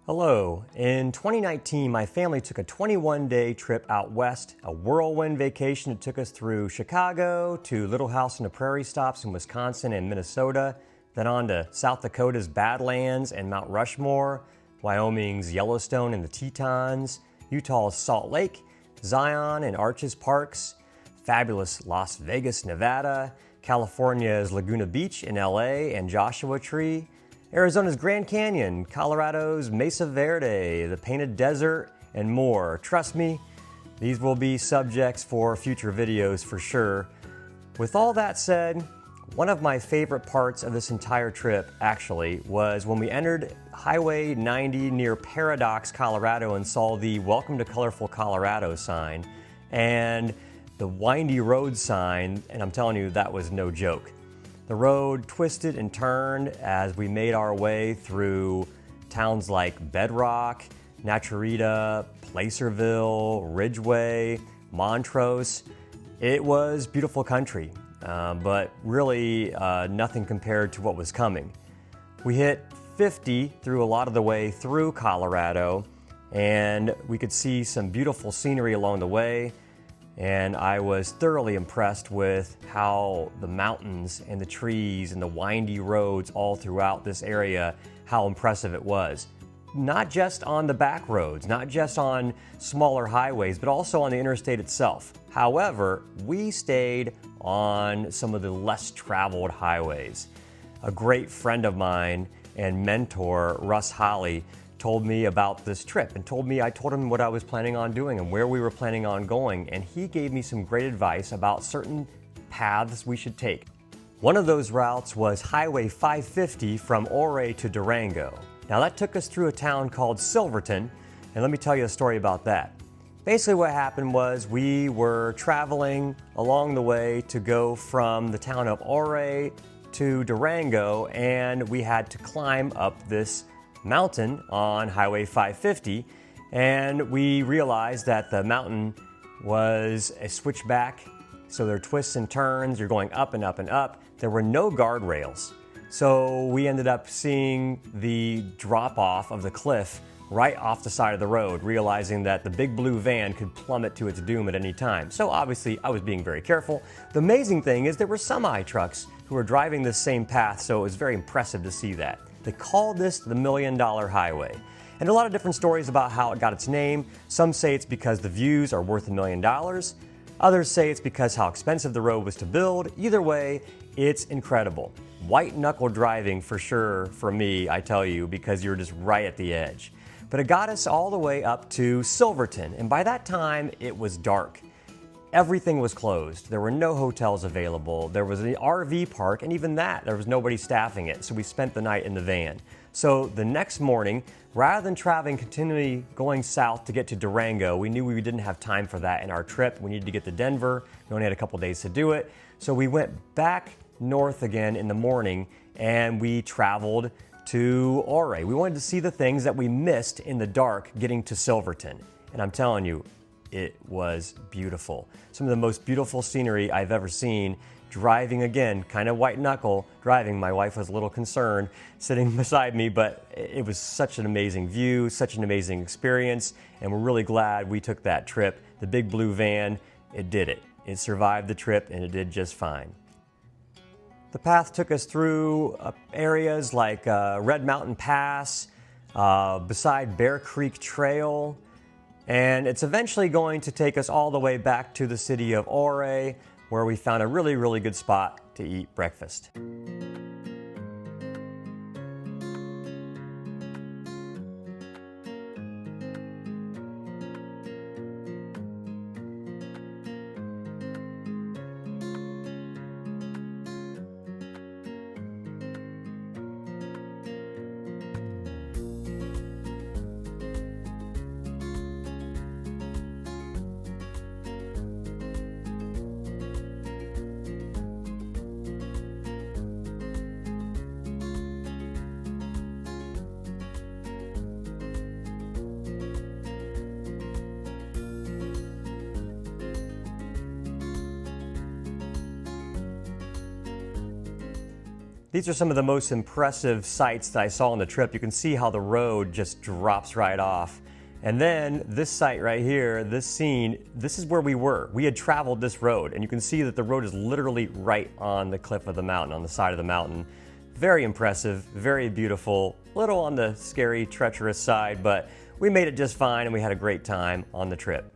Hello. In 2019, my family took a 21-day trip out west, a whirlwind vacation that took us through Chicago to Little House on the Prairie stops in Wisconsin and Minnesota, then on to South Dakota's Badlands and Mount Rushmore, Wyoming's Yellowstone and the Tetons, Utah's Salt Lake, Zion and Arches Parks, fabulous Las Vegas, Nevada, California's Laguna Beach in LA and Joshua Tree, Arizona's Grand Canyon, Colorado's Mesa Verde, the Painted Desert, and more. Trust me, these will be subjects for future videos for sure. With all that said, one of my favorite parts of this entire trip actually was when we entered Highway 90 near Paradox, Colorado and saw the Welcome to Colorful Colorado sign and the windy road sign, and I'm telling you, that was no joke. The road twisted and turned as we made our way through towns like Bedrock, Naturita, Placerville, Ridgeway, Montrose. It was beautiful country, but really nothing compared to what was coming. We hit 50 through a lot of the way through Colorado, and we could see some beautiful scenery along the way. And I was thoroughly impressed with how the mountains and the trees and the windy roads all throughout this area, how impressive it was. Not just on the back roads, not just on smaller highways, but also on the interstate itself. However, we stayed on some of the less traveled highways. A great friend of mine and mentor, Russ Holly, told me about this trip and I told him what I was planning on doing and where we were planning on going, and he gave me some great advice about certain paths we should take. One of those routes was Highway 550 from Ouray to Durango. Now that took us through a town called Silverton, and let me tell you a story about that. Basically what happened was we were traveling along the way to go from the town of Ouray to Durango, and we had to climb up this mountain on Highway 550, and we realized that the mountain was a switchback, so there are twists and turns, you're going up and up and up. There were no guardrails, so we ended up seeing the drop-off of the cliff right off the side of the road, realizing that the big blue van could plummet to its doom at any time. So obviously I was being very careful. The amazing thing is there were semi-trucks who were driving this same path, so it was very impressive to see that. They called this the $1 Million Highway. And a lot of different stories about how it got its name. Some say it's because the views are worth $1 million. Others say it's because how expensive the road was to build. Either way, it's incredible. White knuckle driving for sure for me, I tell you, because you're just right at the edge. But it got us all the way up to Silverton, and by that time it was dark. Everything was closed. There were no hotels available. There was an RV park, and even that, there was nobody staffing it, so we spent the night in the van. So the next morning, rather than traveling continually going south to get to Durango, we knew we didn't have time for that in our trip. We needed to get to Denver. We only had a couple days to do it. So we went back north again in the morning, and we traveled to Ouray. We wanted to see the things that we missed in the dark getting to Silverton. And I'm telling you, it was beautiful. Some of the most beautiful scenery I've ever seen. Driving again, kind of white knuckle driving. My wife was a little concerned sitting beside me, but it was such an amazing view, such an amazing experience, and we're really glad we took that trip. The big blue van, it did it. It survived the trip and it did just fine. The path took us through areas like Red Mountain Pass, beside Bear Creek Trail, and it's eventually going to take us all the way back to the city of Ouray, where we found a really, really good spot to eat breakfast. These are some of the most impressive sights that I saw on the trip. You can see how the road just drops right off. And then this site right here, this scene, this is where we were. We had traveled this road, and you can see that the road is literally right on the cliff of the mountain, on the side of the mountain. Very impressive, very beautiful, a little on the scary, treacherous side, but we made it just fine and we had a great time on the trip.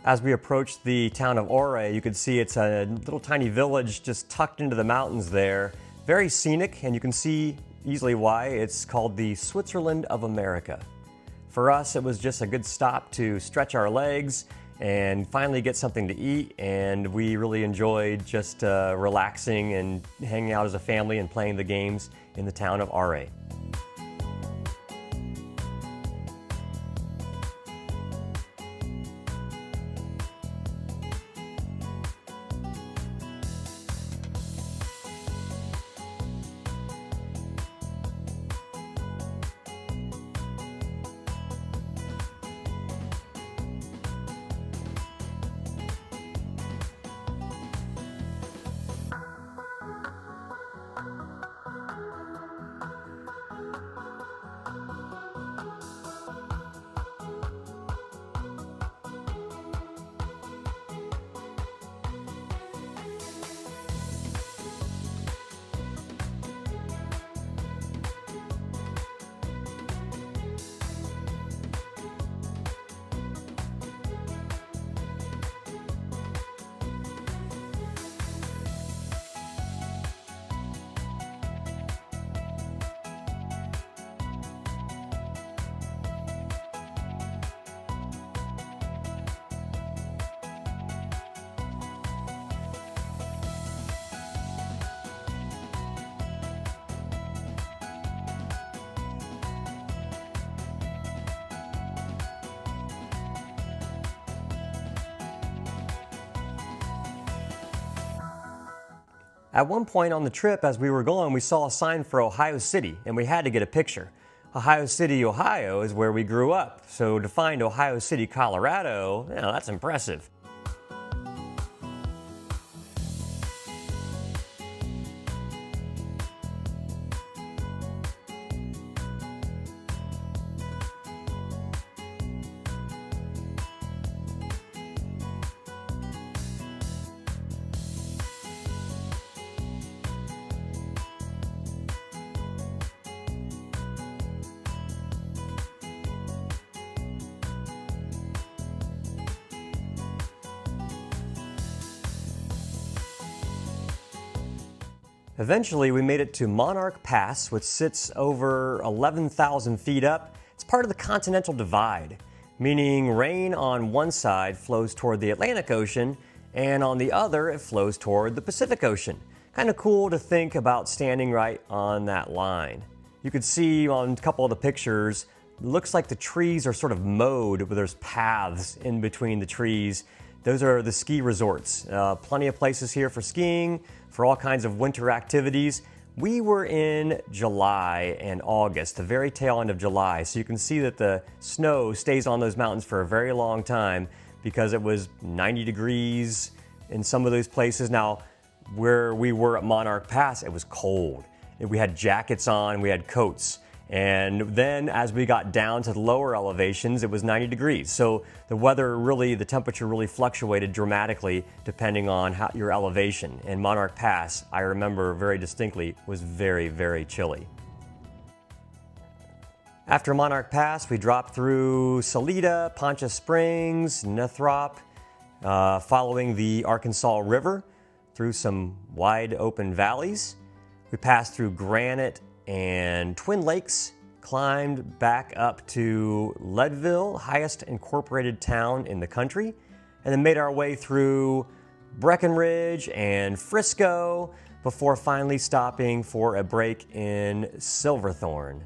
As we approached the town of Ouray, you could see it's a little tiny village just tucked into the mountains there. Very scenic, and you can see easily why. It's called the Switzerland of America. For us, it was just a good stop to stretch our legs and finally get something to eat, and we really enjoyed just relaxing and hanging out as a family and playing the games in the town of Ouray. At one point on the trip, as we were going, we saw a sign for Ohio City, and we had to get a picture. Ohio City, Ohio is where we grew up, so to find Ohio City, Colorado, that's impressive. Eventually, we made it to Monarch Pass, which sits over 11,000 feet up. It's part of the Continental Divide, meaning rain on one side flows toward the Atlantic Ocean, and on the other, it flows toward the Pacific Ocean. Kind of cool to think about standing right on that line. You could see on a couple of the pictures, it looks like the trees are sort of mowed, where there's paths in between the trees. Those are the ski resorts. Plenty of places here for skiing, for all kinds of winter activities. We were in July and August, the very tail end of July, so you can see that the snow stays on those mountains for a very long time because it was 90 degrees in some of those places. Now, where we were at Monarch Pass, it was cold. We had jackets on, we had coats. And then as we got down to the lower elevations, it was 90 degrees. So the weather really, the temperature really fluctuated dramatically depending on your elevation. And Monarch Pass, I remember very distinctly, was very, very chilly. After Monarch Pass, we dropped through Salida, Poncha Springs, Nethrop, following the Arkansas River through some wide open valleys. We passed through Granite and Twin Lakes, climbed back up to Leadville, highest incorporated town in the country, and then made our way through Breckenridge and Frisco before finally stopping for a break in Silverthorne.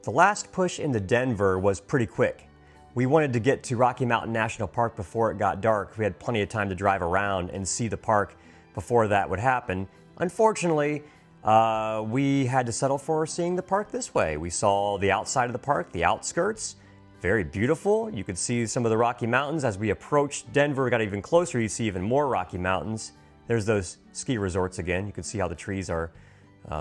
The last push into Denver was pretty quick. We wanted to get to Rocky Mountain National Park before it got dark. We had plenty of time to drive around and see the park before that would happen. Unfortunately, we had to settle for seeing the park this way. We saw the outside of the park, the outskirts, very beautiful. You could see some of the Rocky Mountains. As we approached Denver, we got even closer, you see even more Rocky Mountains. There's those ski resorts again. You can see how the trees are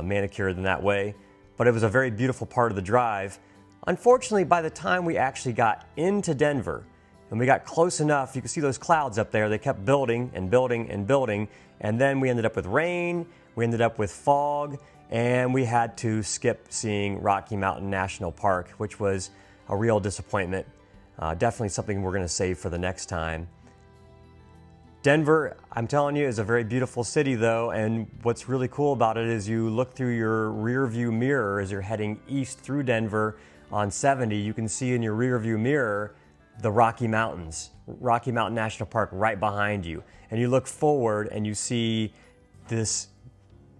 manicured in that way. But it was a very beautiful part of the drive. Unfortunately, by the time we actually got into Denver and we got close enough, you can see those clouds up there. They kept building and building and building. And then we ended up with rain, we ended up with fog, and we had to skip seeing Rocky Mountain National Park, which was a real disappointment. Definitely something we're going to save for the next time. Denver, I'm telling you, is a very beautiful city though, and what's really cool about it is you look through your rear view mirror as you're heading east through Denver on 70, you can see in your rear view mirror the Rocky Mountains, Rocky Mountain National Park right behind you. And you look forward and you see this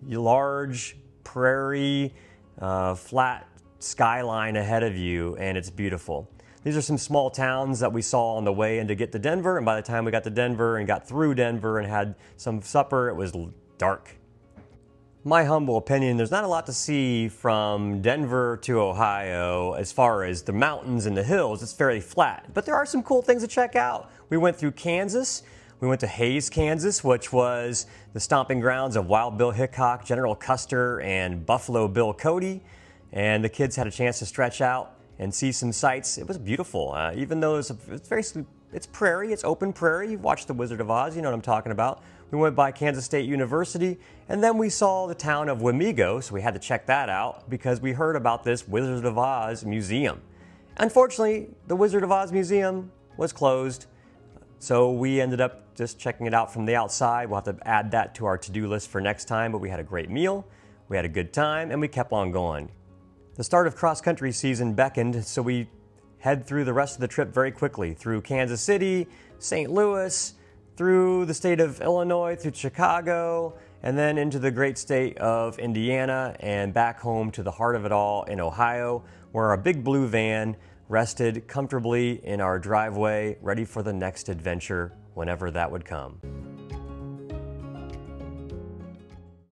large prairie, flat skyline ahead of you, and it's beautiful. These are some small towns that we saw on the way in to get to Denver, and by the time we got to Denver and got through Denver and had some supper, it was dark. My humble opinion, there's not a lot to see from Denver to Ohio as far as the mountains and the hills. It's fairly flat, but there are some cool things to check out. We went through Kansas. We went to Hays, Kansas, which was the stomping grounds of Wild Bill Hickok, General Custer, and Buffalo Bill Cody, and the kids had a chance to stretch out and see some sights. It was beautiful, even though it's prairie, it's open prairie. You've watched The Wizard of Oz, you know what I'm talking about. We went by Kansas State University, and then we saw the town of Wamego, so we had to check that out because we heard about this Wizard of Oz museum. Unfortunately, the Wizard of Oz museum was closed, so we ended up just checking it out from the outside. We'll have to add that to our to-do list for next time, but we had a great meal, we had a good time, and we kept on going. The start of cross-country season beckoned, so we head through the rest of the trip very quickly, through Kansas City, St. Louis, through the state of Illinois, through Chicago, and then into the great state of Indiana, and back home to the heart of it all in Ohio, where our big blue van rested comfortably in our driveway, ready for the next adventure whenever that would come.